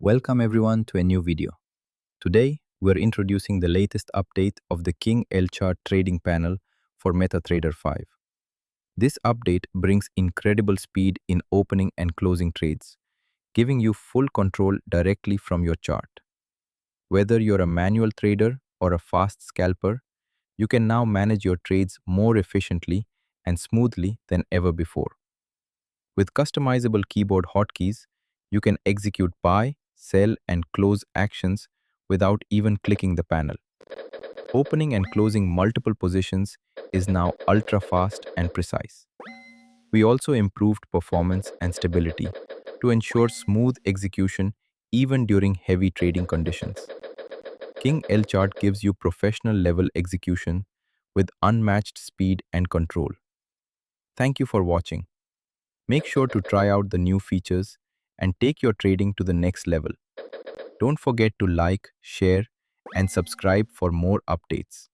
Welcome everyone to a new video. Today, we're introducing the latest update of the King ElChart trading panel for MetaTrader 5. This update brings incredible speed in opening and closing trades, giving you full control directly from your chart. Whether you're a manual trader or a fast scalper, you can now manage your trades more efficiently and smoothly than ever before. With customizable keyboard hotkeys, you can execute buy, sell, and close actions without even clicking the panel. Opening and closing multiple positions is now ultra fast and precise. We also improved performance and stability to ensure smooth execution even during heavy trading conditions. King ElChart gives you professional level execution with unmatched speed and control. Thank you for watching. Make sure to try out the new features and take your trading to the next level. Don't forget to like, share, and subscribe for more updates.